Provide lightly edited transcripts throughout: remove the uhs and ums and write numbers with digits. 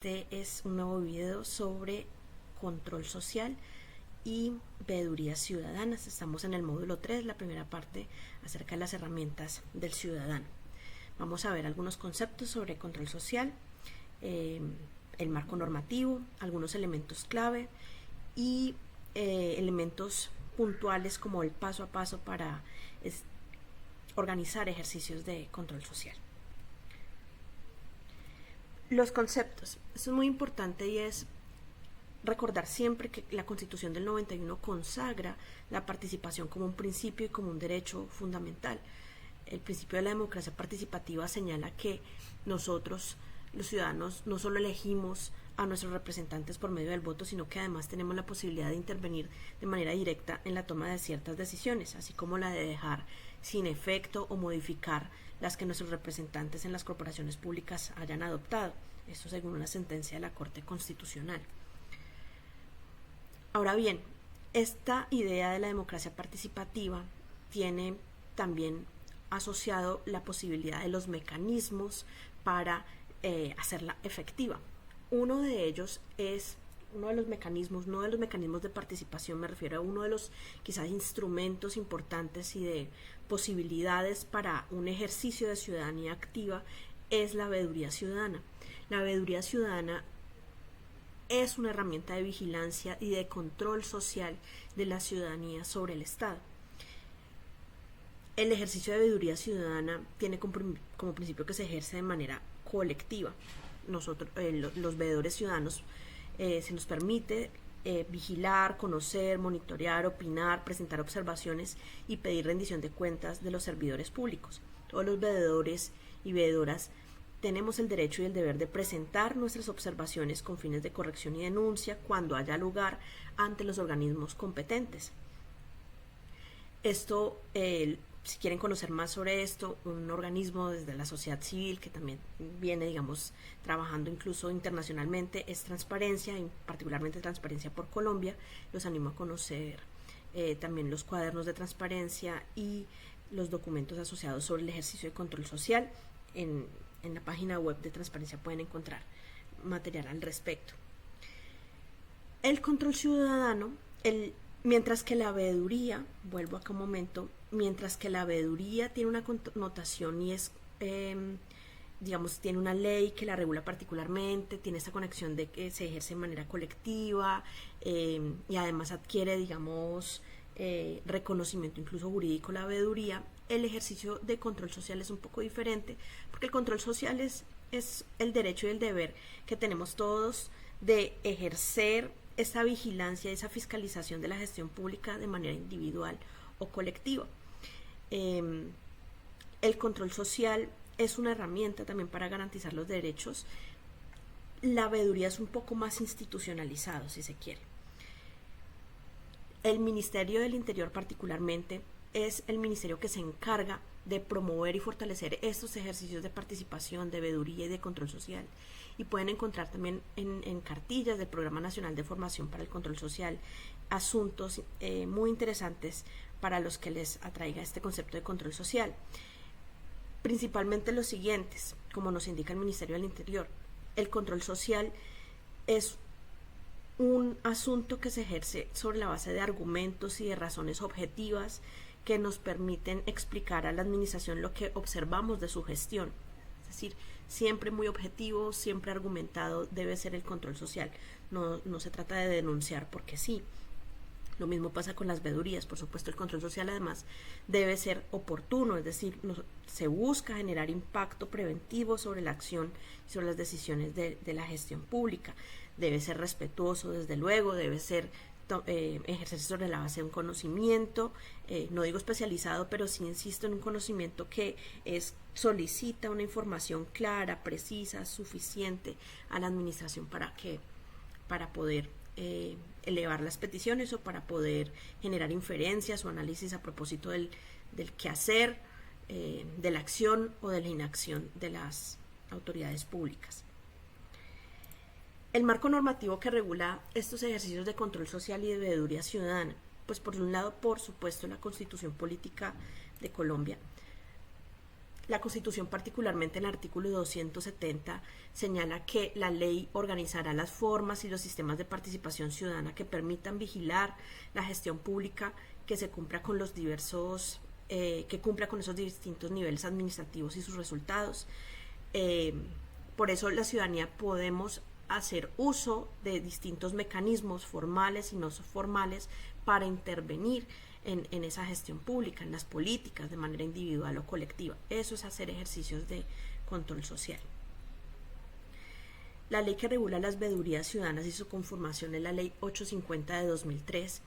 Este es un nuevo video sobre control social y veedurías ciudadanas. Estamos en el módulo 3, la primera parte acerca de las herramientas del ciudadano. Vamos a ver algunos conceptos sobre control social, el marco normativo, algunos elementos clave y elementos puntuales como el paso a paso para organizar ejercicios de control social. Los conceptos. Esto es muy importante y es recordar siempre que la Constitución del 91 consagra la participación como un principio y como un derecho fundamental. El principio de la democracia participativa señala que nosotros, los ciudadanos, no solo elegimos a nuestros representantes por medio del voto, sino que además tenemos la posibilidad de intervenir de manera directa en la toma de ciertas decisiones, así como la de dejar sin efecto o modificar las que nuestros representantes en las corporaciones públicas hayan adoptado. Esto según una sentencia de la Corte Constitucional. Ahora bien, esta idea de la democracia participativa tiene también asociado la posibilidad de los mecanismos para hacerla efectiva. Uno de ellos es uno de los mecanismos, no de los mecanismos de participación, me refiero a uno de los quizás instrumentos importantes y de posibilidades para un ejercicio de ciudadanía activa, es la veeduría ciudadana. La veeduría ciudadana es una herramienta de vigilancia y de control social de la ciudadanía sobre el Estado. El ejercicio de veeduría ciudadana tiene como principio que se ejerce de manera colectiva. Nosotros, los veedores ciudadanos, se nos permite vigilar, conocer, monitorear, opinar, presentar observaciones y pedir rendición de cuentas de los servidores públicos. Todos los veedores y veedoras tenemos el derecho y el deber de presentar nuestras observaciones con fines de corrección y denuncia cuando haya lugar ante los organismos competentes. Esto, si quieren conocer más sobre esto, un organismo desde la sociedad civil que también viene, digamos, trabajando incluso internacionalmente es Transparencia, y particularmente Transparencia por Colombia. Los animo a conocer también los cuadernos de transparencia y los documentos asociados sobre el ejercicio de control social. En la página web de Transparencia pueden encontrar material al respecto. El control ciudadano, mientras que la veeduría, vuelvo acá un momento, mientras que la veeduría tiene una connotación y es, digamos, tiene una ley que la regula particularmente, tiene esta conexión de que se ejerce de manera colectiva y además adquiere, digamos, reconocimiento incluso jurídico la veeduría. El ejercicio de control social es un poco diferente, porque el control social es el derecho y el deber que tenemos todos de ejercer esa vigilancia, esa fiscalización de la gestión pública de manera individual o colectiva. El control social es una herramienta también para garantizar los derechos. La veeduría es un poco más institucionalizado, si se quiere. El Ministerio del Interior particularmente es el ministerio que se encarga de promover y fortalecer estos ejercicios de participación, de veeduría y de control social. Y pueden encontrar también en cartillas del Programa Nacional de Formación para el Control Social asuntos muy interesantes para los que les atraiga este concepto de control social. Principalmente los siguientes, como nos indica el Ministerio del Interior. El control social es un asunto que se ejerce sobre la base de argumentos y de razones objetivas que nos permiten explicar a la administración lo que observamos de su gestión. Es decir, siempre muy objetivo, siempre argumentado debe ser el control social. No se trata de denunciar porque sí. Lo mismo pasa con las veedurías. Por supuesto, el control social además debe ser oportuno, es decir, se busca generar impacto preventivo sobre la acción y sobre las decisiones de la gestión pública. Debe ser respetuoso, desde luego, debe ser ejercerse sobre la base de un conocimiento, no digo especializado, pero sí insisto en un conocimiento que solicita una información clara, precisa, suficiente a la administración para poder elevar las peticiones o para poder generar inferencias o análisis a propósito del quehacer, de la acción o de la inacción de las autoridades públicas. El marco normativo que regula estos ejercicios de control social y de veeduría ciudadana, pues por un lado, por supuesto, la Constitución Política de Colombia, La Constitución, particularmente en el artículo 270, señala que la ley organizará las formas y los sistemas de participación ciudadana que permitan vigilar la gestión pública que se cumpla con los diversos, que cumpla con esos distintos niveles administrativos y sus resultados. Por eso la ciudadanía podemos hacer uso de distintos mecanismos formales y no formales para intervenir en esa gestión pública, en las políticas, de manera individual o colectiva. Eso es hacer ejercicios de control social. La ley que regula las veedurías ciudadanas y su conformación es la Ley 850 de 2003,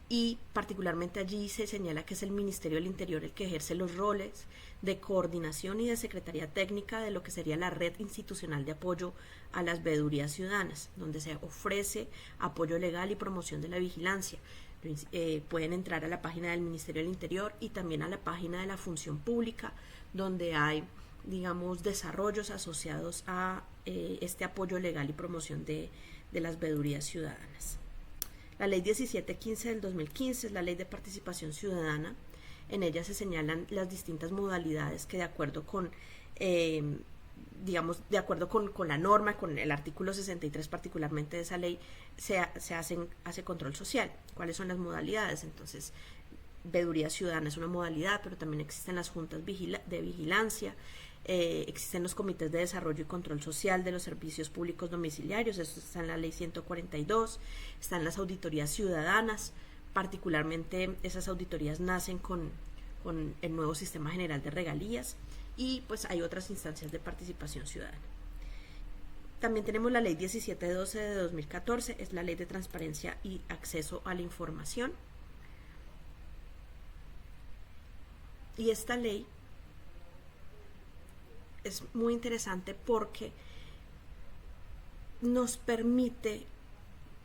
y particularmente allí se señala que es el Ministerio del Interior el que ejerce los roles de coordinación y de secretaría técnica de lo que sería la red institucional de apoyo a las veedurías ciudadanas, donde se ofrece apoyo legal y promoción de la vigilancia. Pueden entrar a la página del Ministerio del Interior y también a la página de la Función Pública, donde hay, digamos, desarrollos asociados a este apoyo legal y promoción de las veedurías ciudadanas. La Ley 1715 del 2015 es la Ley de Participación Ciudadana. En ella se señalan las distintas modalidades que, de acuerdo con la norma, con el artículo 63 particularmente de esa ley, se hace control social. ¿Cuáles son las modalidades? Entonces, veeduría ciudadana es una modalidad, pero también existen las juntas de vigilancia, existen los comités de desarrollo y control social de los servicios públicos domiciliarios, eso está en la ley 142, están las auditorías ciudadanas, particularmente esas auditorías nacen con el nuevo sistema general de regalías, y pues hay otras instancias de participación ciudadana. También tenemos la ley 1712 de 2014, es la ley de transparencia y acceso a la información, y esta ley es muy interesante porque nos permite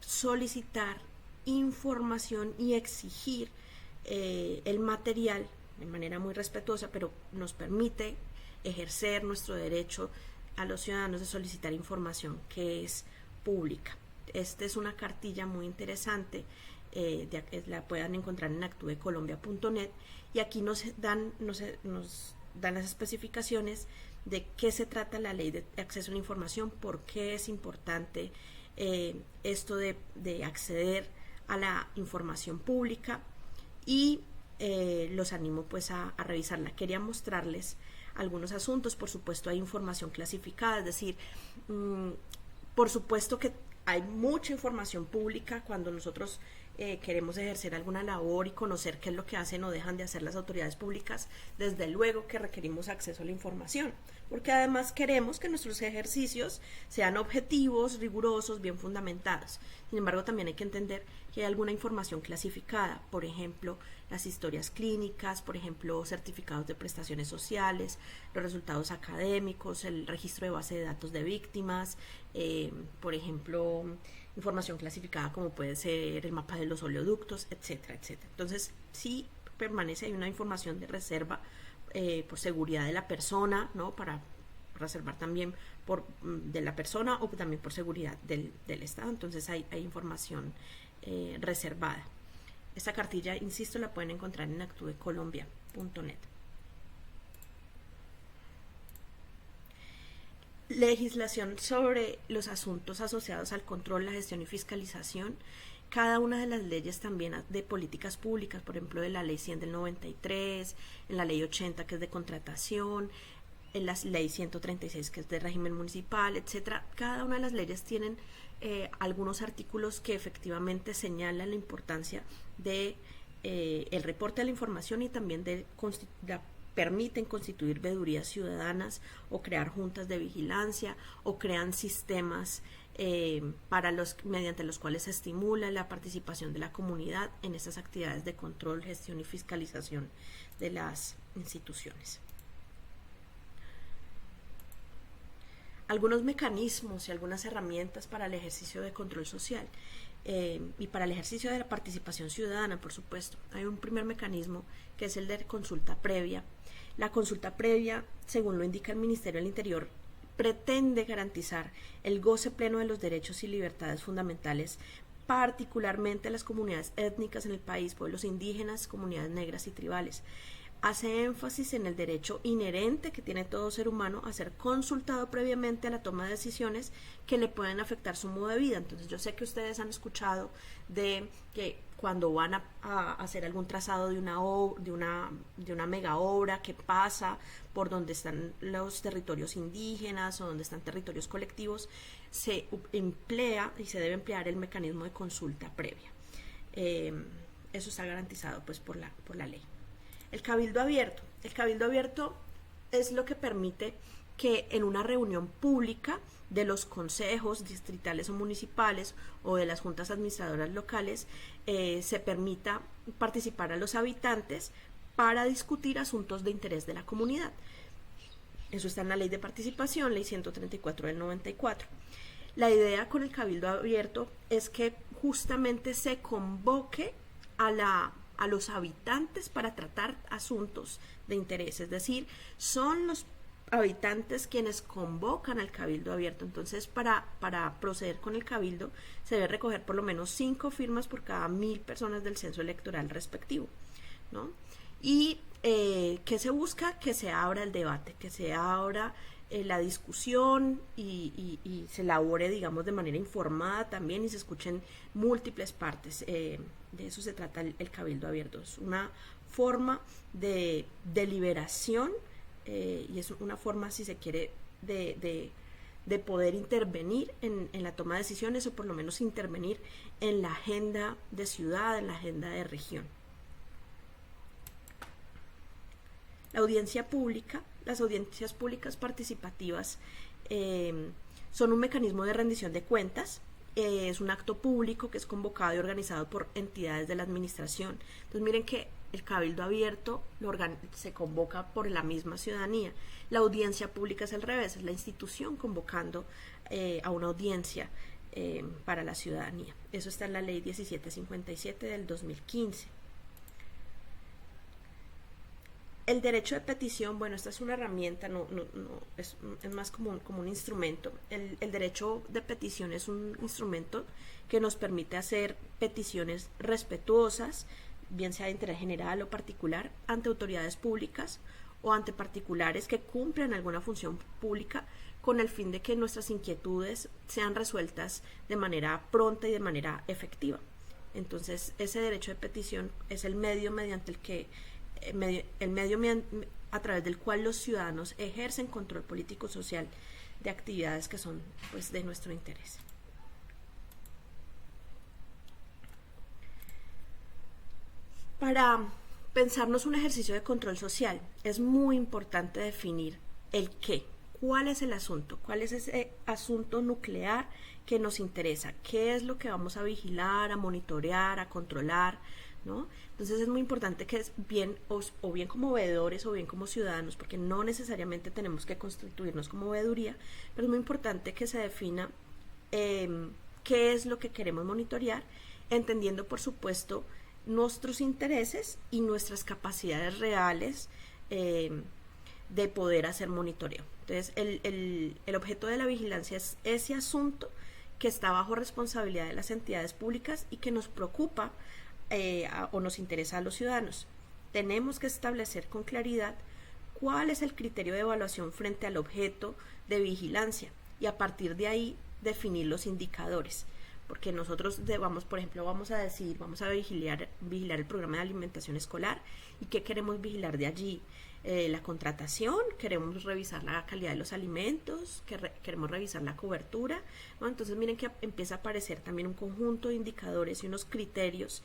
solicitar información y exigir el material de manera muy respetuosa, pero nos permite ejercer nuestro derecho a los ciudadanos de solicitar información que es pública. Esta es una cartilla muy interesante, la puedan encontrar en actuecolombia.net, y aquí nos dan las especificaciones de qué se trata la ley de acceso a la información, por qué es importante esto de acceder a la información pública, y los animo pues a revisarla. Quería mostrarles algunos asuntos. Por supuesto hay información clasificada, es decir, por supuesto que hay mucha información pública cuando nosotros queremos ejercer alguna labor y conocer qué es lo que hacen o dejan de hacer las autoridades públicas. Desde luego que requerimos acceso a la información, porque además queremos que nuestros ejercicios sean objetivos, rigurosos, bien fundamentados. Sin embargo, también hay que entender que hay alguna información clasificada, por ejemplo, las historias clínicas, por ejemplo, certificados de prestaciones sociales, los resultados académicos, el registro de base de datos de víctimas, por ejemplo, información clasificada como puede ser el mapa de los oleoductos, etcétera, etcétera. Entonces, sí permanece, hay una información de reserva por seguridad de la persona, ¿no? Para reservar también de la persona, o también por seguridad del Estado. Entonces hay información reservada. Esta cartilla, insisto, la pueden encontrar en actuecolombia.net. Legislación sobre los asuntos asociados al control, la gestión y fiscalización. Cada una de las leyes también de políticas públicas, por ejemplo, de la ley 100 del 93, en la ley 80 que es de contratación, en la ley 136 que es de régimen municipal, etcétera. Cada una de las leyes tienen algunos artículos que efectivamente señalan la importancia de el reporte de la información, y también permiten constituir veedurías ciudadanas o crear juntas de vigilancia, o crean sistemas mediante los cuales se estimula la participación de la comunidad en estas actividades de control, gestión y fiscalización de las instituciones. Algunos mecanismos y algunas herramientas para el ejercicio de control social y para el ejercicio de la participación ciudadana, por supuesto. Hay un primer mecanismo que es el de consulta previa. La consulta previa, según lo indica el Ministerio del Interior, pretende garantizar el goce pleno de los derechos y libertades fundamentales, particularmente las comunidades étnicas en el país, pueblos indígenas, comunidades negras y tribales. hace énfasis en el derecho inherente que tiene todo ser humano a ser consultado previamente a la toma de decisiones que le pueden afectar su modo de vida. Entonces yo sé que ustedes han escuchado de que cuando van a hacer algún trazado de una mega obra que pasa por donde están los territorios indígenas o donde están territorios colectivos, se emplea y se debe emplear el mecanismo de consulta previa. Eso está garantizado pues por la ley. El cabildo abierto. El cabildo abierto es lo que permite que en una reunión pública de los consejos distritales o municipales o de las juntas administradoras locales se permita participar a los habitantes para discutir asuntos de interés de la comunidad. Eso está en la Ley de Participación, Ley 134 del 94. La idea con el cabildo abierto es que justamente se convoque a los habitantes para tratar asuntos de interés, es decir, son los habitantes quienes convocan al cabildo abierto. Entonces para proceder con el cabildo se debe recoger por lo menos 5 firmas por cada 1000 personas del censo electoral respectivo, ¿no? Y ¿qué se busca? Que se abra el debate, que se abra la discusión y se elabore, digamos, de manera informada también y se escuchen múltiples partes. De eso se trata el cabildo abierto. Es una forma de deliberación y es una forma, si se quiere, de poder intervenir en la toma de decisiones o por lo menos intervenir en la agenda de ciudad, en la agenda de región. La audiencia pública, las audiencias públicas participativas son un mecanismo de rendición de cuentas, es un acto público que es convocado y organizado por entidades de la administración. Entonces miren que el cabildo abierto se convoca por la misma ciudadanía. La audiencia pública es al revés, es la institución convocando a una audiencia para la ciudadanía. Eso está en la ley 1757 del 2015. El derecho de petición, bueno, esta es una herramienta, es más como un instrumento. El derecho de petición es un instrumento que nos permite hacer peticiones respetuosas, bien sea de interés general o particular, ante autoridades públicas o ante particulares que cumplen alguna función pública con el fin de que nuestras inquietudes sean resueltas de manera pronta y de manera efectiva. Entonces, ese derecho de petición es el medio mediante el que a través del cual los ciudadanos ejercen control político-social de actividades que son pues de nuestro interés. Para pensarnos un ejercicio de control social es muy importante definir el qué, cuál es el asunto, cuál es ese asunto nuclear que nos interesa, qué es lo que vamos a vigilar, a monitorear, a controlar, ¿no? Entonces es muy importante que bien como veedores o bien como ciudadanos, porque no necesariamente tenemos que constituirnos como veeduría, pero es muy importante que se defina qué es lo que queremos monitorear, entendiendo por supuesto nuestros intereses y nuestras capacidades reales de poder hacer monitoreo. Entonces el objeto de la vigilancia es ese asunto que está bajo responsabilidad de las entidades públicas y que nos preocupa o nos interesa a los ciudadanos. Tenemos que establecer con claridad cuál es el criterio de evaluación frente al objeto de vigilancia y a partir de ahí definir los indicadores, porque nosotros por ejemplo, vamos a vigilar el programa de alimentación escolar y ¿qué queremos vigilar de allí? La contratación, queremos revisar la calidad de los alimentos, queremos revisar la cobertura, ¿no? Entonces miren que empieza a aparecer también un conjunto de indicadores y unos criterios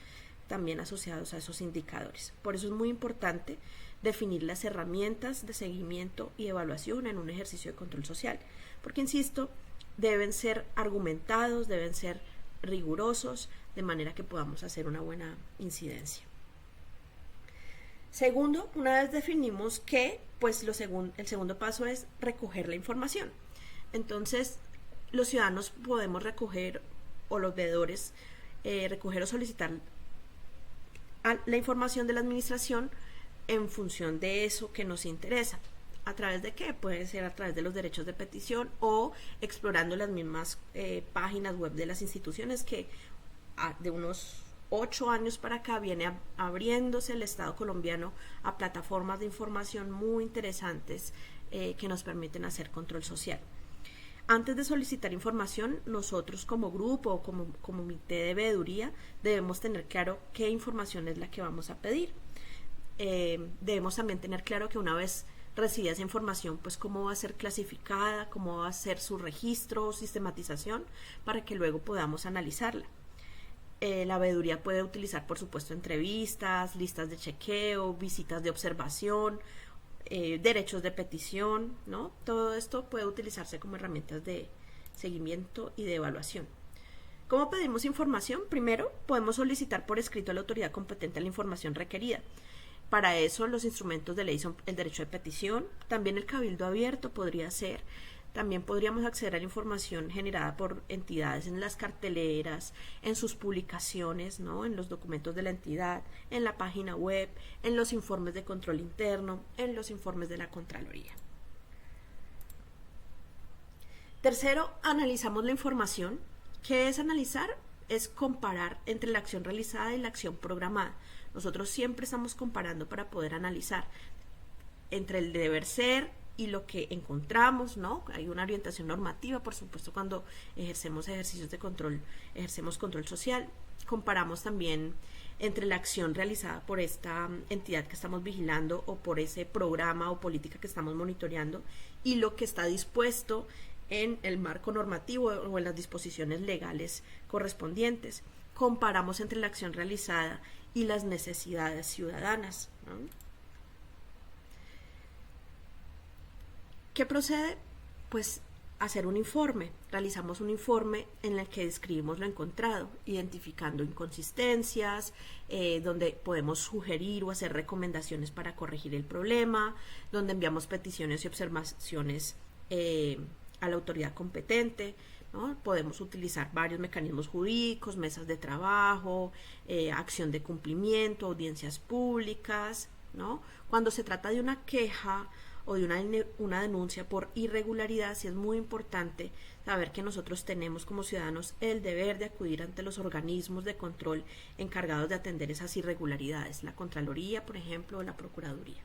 también asociados a esos indicadores. Por eso es muy importante definir las herramientas de seguimiento y evaluación en un ejercicio de control social, porque insisto, deben ser argumentados, deben ser rigurosos, de manera que podamos hacer una buena incidencia. Segundo, una vez definimos que, pues el segundo paso es recoger la información. Entonces, los ciudadanos podemos recoger, o los veedores, recoger o solicitar la información de la administración en función de eso que nos interesa. ¿A través de qué? Puede ser a través de los derechos de petición o explorando las mismas páginas web de las instituciones que de unos 8 años para acá viene abriéndose el Estado colombiano a plataformas de información muy interesantes que nos permiten hacer control social. Antes de solicitar información, nosotros como grupo o como comité de veeduría debemos tener claro qué información es la que vamos a pedir. Debemos también tener claro que una vez recibida esa información, pues cómo va a ser clasificada, cómo va a ser su registro o sistematización para que luego podamos analizarla. La veeduría puede utilizar, por supuesto, entrevistas, listas de chequeo, visitas de observación, derechos de petición, ¿no? Todo esto puede utilizarse como herramientas de seguimiento y de evaluación. ¿Cómo pedimos información? Primero, podemos solicitar por escrito a la autoridad competente la información requerida. Para eso, los instrumentos de ley son el derecho de petición, también el cabildo abierto podría ser. También podríamos acceder a la información generada por entidades en las carteleras, en sus publicaciones, ¿no? En los documentos de la entidad, en la página web, en los informes de control interno, en los informes de la Contraloría. Tercero, analizamos la información. ¿Qué es analizar? Es comparar entre la acción realizada y la acción programada. Nosotros siempre estamos comparando para poder analizar entre el deber ser y lo que encontramos, ¿no? Hay una orientación normativa, por supuesto, cuando ejercemos ejercicios de control, ejercemos control social. Comparamos también entre la acción realizada por esta entidad que estamos vigilando o por ese programa o política que estamos monitoreando y lo que está dispuesto en el marco normativo o en las disposiciones legales correspondientes. Comparamos entre la acción realizada y las necesidades ciudadanas, ¿no? ¿Qué procede? Pues hacer un informe. Realizamos un informe en el que describimos lo encontrado, identificando inconsistencias, donde podemos sugerir o hacer recomendaciones para corregir el problema, donde enviamos peticiones y observaciones a la autoridad competente, ¿no? Podemos utilizar varios mecanismos jurídicos, mesas de trabajo, acción de cumplimiento, audiencias públicas, ¿no? Cuando se trata de una queja o de una denuncia por irregularidad, sí es muy importante saber que nosotros tenemos como ciudadanos el deber de acudir ante los organismos de control encargados de atender esas irregularidades, la Contraloría, por ejemplo, o la Procuraduría.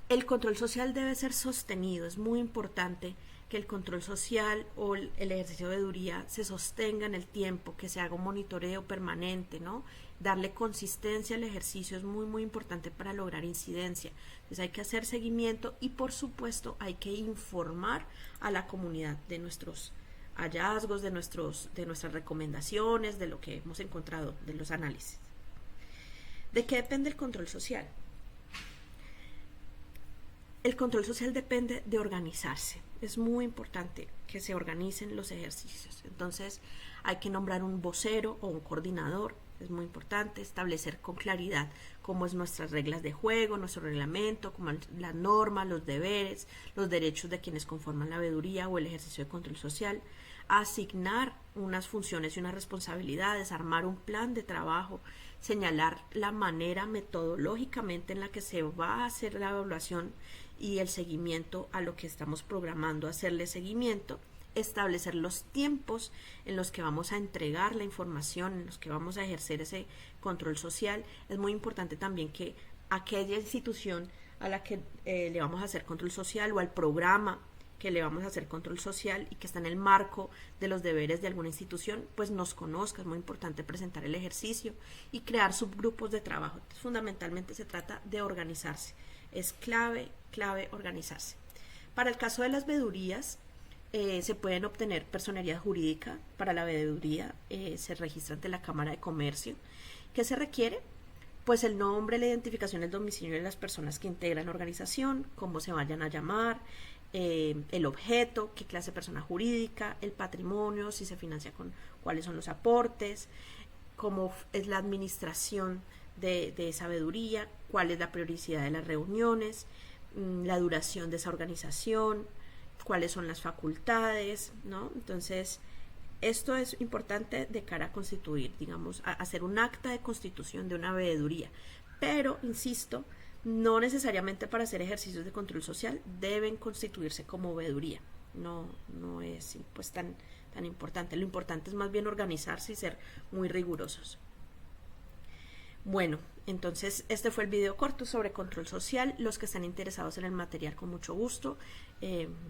El control social debe ser sostenido, es muy importante que el control social o el ejercicio de veeduría se sostenga en el tiempo, que se haga un monitoreo permanente, ¿no? Darle consistencia al ejercicio es muy importante para lograr incidencia. Entonces hay que hacer seguimiento y por supuesto hay que informar a la comunidad de nuestros hallazgos, de nuestras recomendaciones, de lo que hemos encontrado, de los análisis. ¿De qué depende el control social? El control social depende de organizarse. Es muy importante que se organicen los ejercicios. Entonces hay que nombrar un vocero o un coordinador. Es muy importante establecer con claridad cómo es nuestras reglas de juego, nuestro reglamento, como las normas, los deberes, los derechos de quienes conforman la veeduría o el ejercicio de control social, asignar unas funciones y unas responsabilidades, armar un plan de trabajo, señalar la manera metodológicamente en la que se va a hacer la evaluación y el seguimiento a lo que estamos programando, hacerle seguimiento, establecer los tiempos en los que vamos a entregar la información, en los que vamos a ejercer ese control social. Es muy importante también que aquella institución a la que le vamos a hacer control social o al programa que le vamos a hacer control social y que está en el marco de los deberes de alguna institución, pues nos conozca. Es muy importante presentar el ejercicio y crear subgrupos de trabajo. Entonces, fundamentalmente se trata de organizarse. Es clave organizarse. Para el caso de las veedurías, se pueden obtener personería jurídica. Para la veeduría se registra ante la Cámara de Comercio. ¿Qué se requiere? Pues el nombre, la identificación, el domicilio de las personas que integran la organización, cómo se vayan a llamar, el objeto, qué clase de persona jurídica, el patrimonio, si se financia con cuáles son los aportes, cómo es la administración de esa veeduría, cuál es la periodicidad de las reuniones, la duración de esa organización, cuáles son las facultades, ¿no? Entonces, esto es importante de cara a constituir, digamos, a hacer un acta de constitución de una veeduría. Pero, insisto, no necesariamente para hacer ejercicios de control social deben constituirse como veeduría. no es pues tan importante. Lo importante es más bien organizarse y ser muy rigurosos. Bueno, entonces este fue el video corto sobre control social. Los que están interesados en el material, con mucho gusto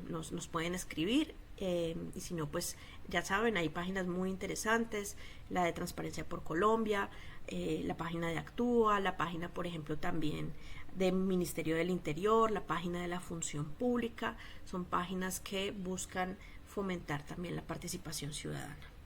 nos pueden escribir, y si no, pues ya saben, hay páginas muy interesantes, la de Transparencia por Colombia, la página de Actúa, la página, por ejemplo, también del Ministerio del Interior, la página de la Función Pública. Son páginas que buscan fomentar también la participación ciudadana.